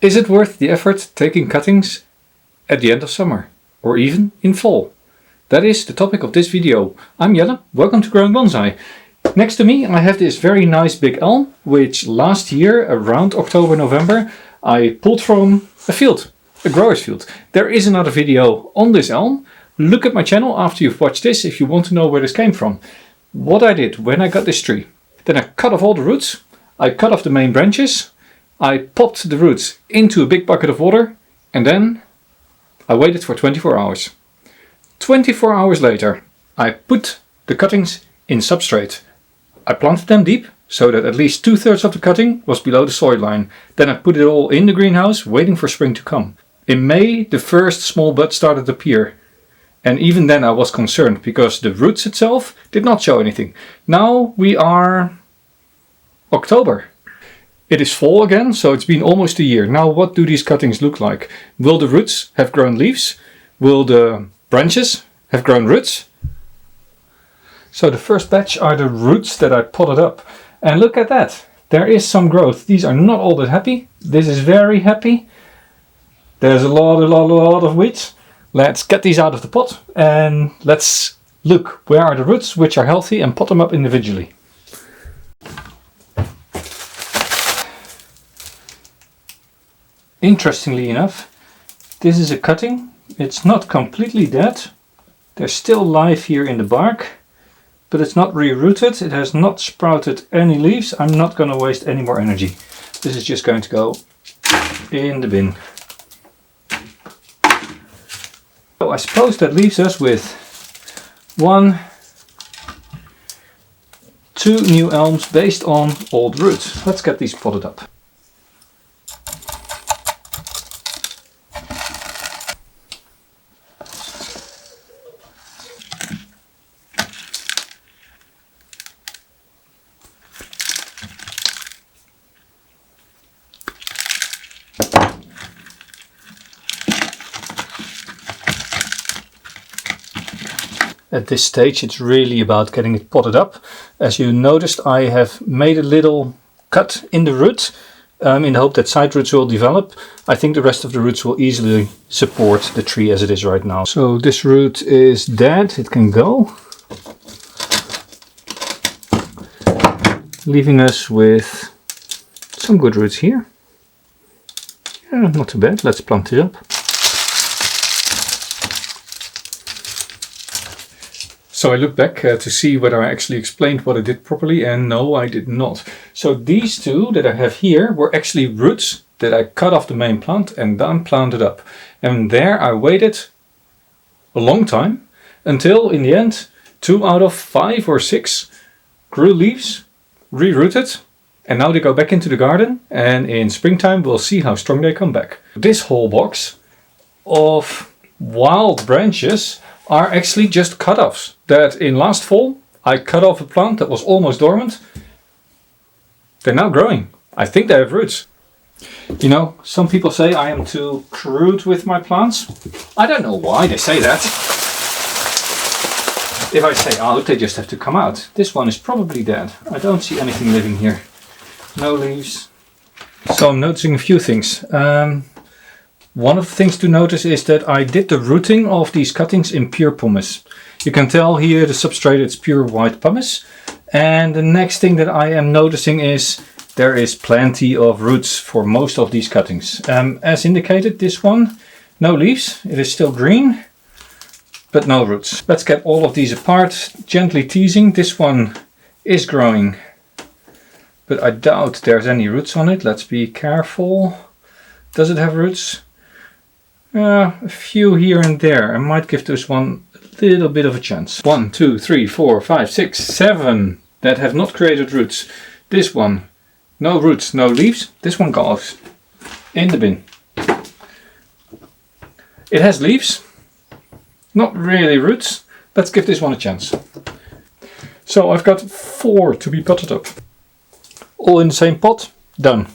Is it worth the effort taking cuttings at the end of summer or even in fall? That is the topic of this video. I'm Jelle, welcome to Growing Bonsai. Next to me I have this very nice big elm, which last year around October, November I pulled from a field, a grower's field. There is another video on this elm. Look at my channel after you've watched this if you want to know where this came from. What I did when I got this tree. Then I cut off all the roots, I cut off the main branches, I popped the roots into a big bucket of water and then I waited for 24 hours. 24 hours later I put the cuttings in substrate. I planted them deep so that at least 2/3 of the cutting was below the soil line. Then I put it all in the greenhouse waiting for spring to come. In May the first small buds started to appear. And even then I was concerned because the roots itself did not show anything. Now we are October. It is fall again, so it's been almost a year. Now what do these cuttings look like? Will the roots have grown leaves? Will the branches have grown roots? So the first batch are the roots that I potted up. And look at that. There is some growth. These are not all that happy. This is very happy. There's a lot of weeds. Let's get these out of the pot and let's look where are the roots which are healthy and pot them up individually. Interestingly enough, this is a cutting. It's not completely dead. There's still life here in the bark, but it's not re-rooted. It has not sprouted any leaves. I'm not going to waste any more energy. This is just going to go in the bin. So I suppose that leaves us with 2 new elms based on old roots. Let's get these potted up. At this stage it's really about getting it potted up. As you noticed, I have made a little cut in the root in the hope that side roots will develop. I think the rest of the roots will easily support the tree as it is right now. So this root is dead, it can go. Leaving us with some good roots here. Yeah, not too bad, let's plant it up. So I looked back to see whether I actually explained what I did properly, and no, I did not. So these 2 that I have here were actually roots that I cut off the main plant and then planted up. And there I waited a long time until in the end 2 out of 5 or 6 grew leaves, re-rooted, and now they go back into the garden, and in springtime we'll see how strong they come back. This whole box of wild branches are actually just cut-offs that in last fall I cut off a plant that was almost dormant. They're now growing. I think they have roots. You know, some people say I am too crude with my plants. I don't know why they say that. If I say, oh look, they just have to come out. This one is probably dead. I don't see anything living here. No leaves. So I'm noticing a few things. One of the things to notice is that I did the rooting of these cuttings in pure pumice. You can tell here the substrate, it's pure white pumice. And the next thing that I am noticing is there is plenty of roots for most of these cuttings. As indicated, this one, no leaves, it is still green, but no roots. Let's get all of these apart, gently teasing. This one is growing, but I doubt there's any roots on it. Let's be careful. Does it have roots? A few here and there. I might give this one a little bit of a chance. 1, 2, 3, 4, 5, 6, 7 that have not created roots. This one, no roots, no leaves. This one goes in the bin. It has leaves, not really roots. Let's give this one a chance. So I've got 4 to be potted up. All in the same pot. Done.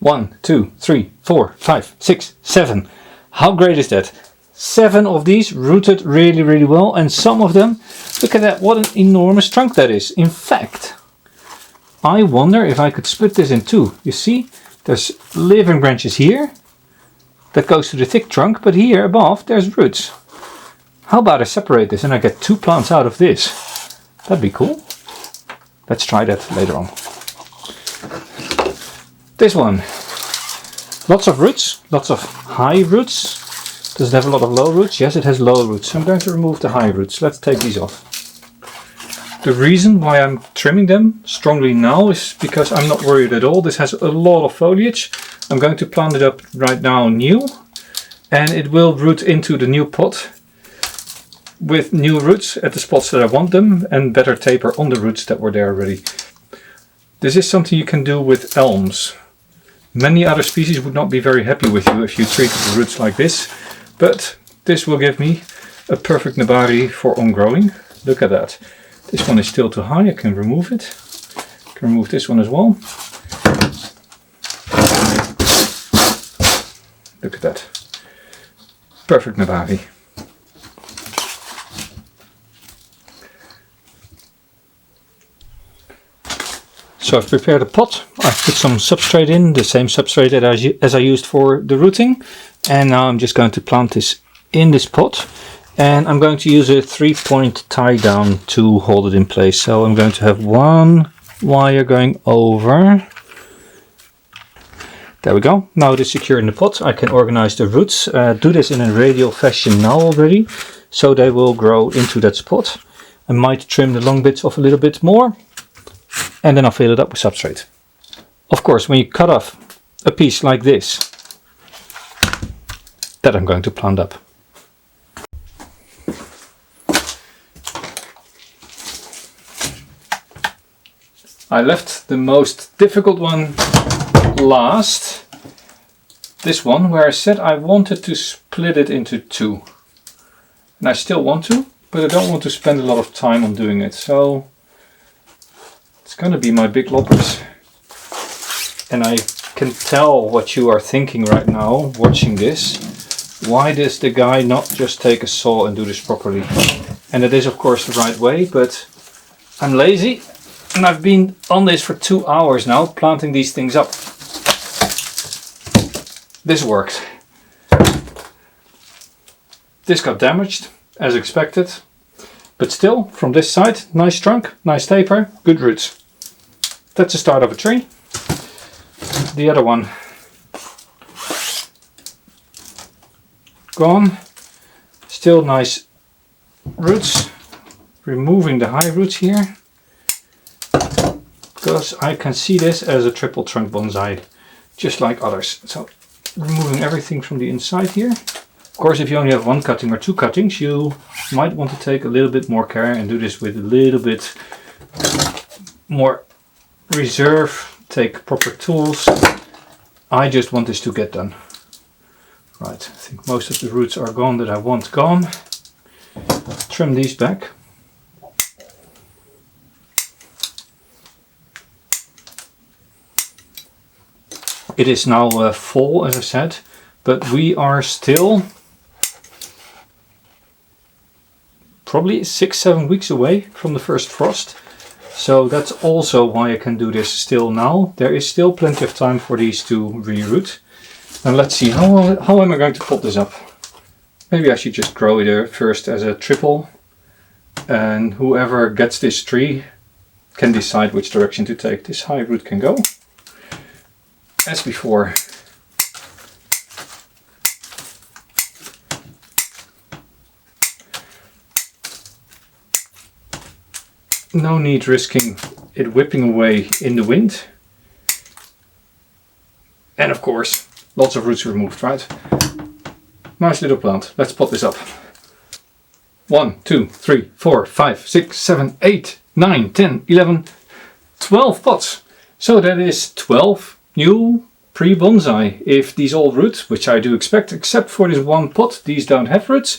1, 2, 3, 4, 5, 6, 7. How great is that? 7 of these rooted really well, and some of them, look at that, what an enormous trunk that is. In fact, I wonder if I could split this in 2. You see, There's living branches here that goes to the thick trunk, but here above there's roots. How about I separate this and I get 2 plants out of this? That'd be cool. Let's try that later on. This one. Lots of roots, lots of high roots. Does it have a lot of low roots? Yes, it has low roots. I'm going to remove the high roots. Let's take these off. The reason why I'm trimming them strongly now is because I'm not worried at all. This has a lot of foliage. I'm going to plant it up right now new, and it will root into the new pot with new roots at the spots that I want them and better taper on the roots that were there already. This is something you can do with elms. Many other species would not be very happy with you if you treated the roots like this, but this will give me a perfect nabari for on-growing. Look at that. This one is still too high, I can remove it. I can remove this one as well. Look at that. Perfect nabari. So I've prepared a pot. I've put some substrate in, the same substrate as I used for the rooting. And now I'm just going to plant this in this pot. And I'm going to use a 3-point tie down to hold it in place. So I'm going to have one wire going over. There we go. Now it is secure in the pot. I can organize the roots. Do this in a radial fashion now already, so they will grow into that spot. I might trim the long bits off a little bit more, and then I'll fill it up with substrate. Of course, when you cut off a piece like this, that I'm going to plant up. I left the most difficult one last. This one, where I said I wanted to split it into 2. And I still want to, but I don't want to spend a lot of time on doing it. So it's going to be my big loppers. And I can tell what you are thinking right now watching this. Why does the guy not just take a saw and do this properly? And it is of course the right way, but I'm lazy. And I've been on this for 2 hours now, planting these things up. This worked. This got damaged, as expected. But still, from this side, nice trunk, nice taper, good roots. That's the start of a tree. The other one. Gone. Still nice roots. Removing the high roots here, because I can see this as a triple trunk bonsai, just like others. So removing everything from the inside here. Of course, if you only have 1 cutting or 2 cuttings, you might want to take a little bit more care and do this with a little bit more reserve. Take proper tools. I just want this to get done. Right, I think most of the roots are gone that I want gone. Trim these back. It is now fall, as I said, but we are still probably 6-7 weeks away from the first frost. So that's also why I can do this still now. There is still plenty of time for these to re-root. And let's see, how am I going to pot this up? Maybe I should just grow it first as a triple. And whoever gets this tree can decide which direction to take. This high root can go. As before. No need risking it whipping away in the wind. And of course, lots of roots removed, right? Nice little plant. Let's pot this up. 1, 2, 3, 4, 5, 6, 7, 8, 9, 10, 11, 12 pots. So that is 12 new pre-bonsai. If these all root, which I do expect, except for this one pot, these don't have roots.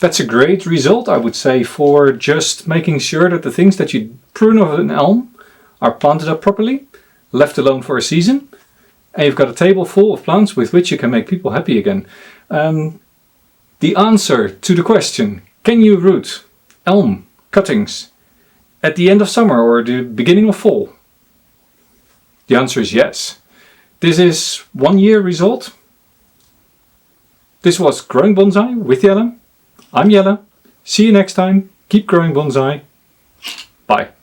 That's a great result, I would say, for just making sure that the things that you prune of an elm are planted up properly, left alone for a season, and you've got a table full of plants with which you can make people happy again. The answer to the question, can you root elm cuttings at the end of summer or the beginning of fall? The answer is yes. This is 1 year result. This was Growing Bonsai with Jelle. I'm Jelle. See you next time. Keep growing bonsai. Bye.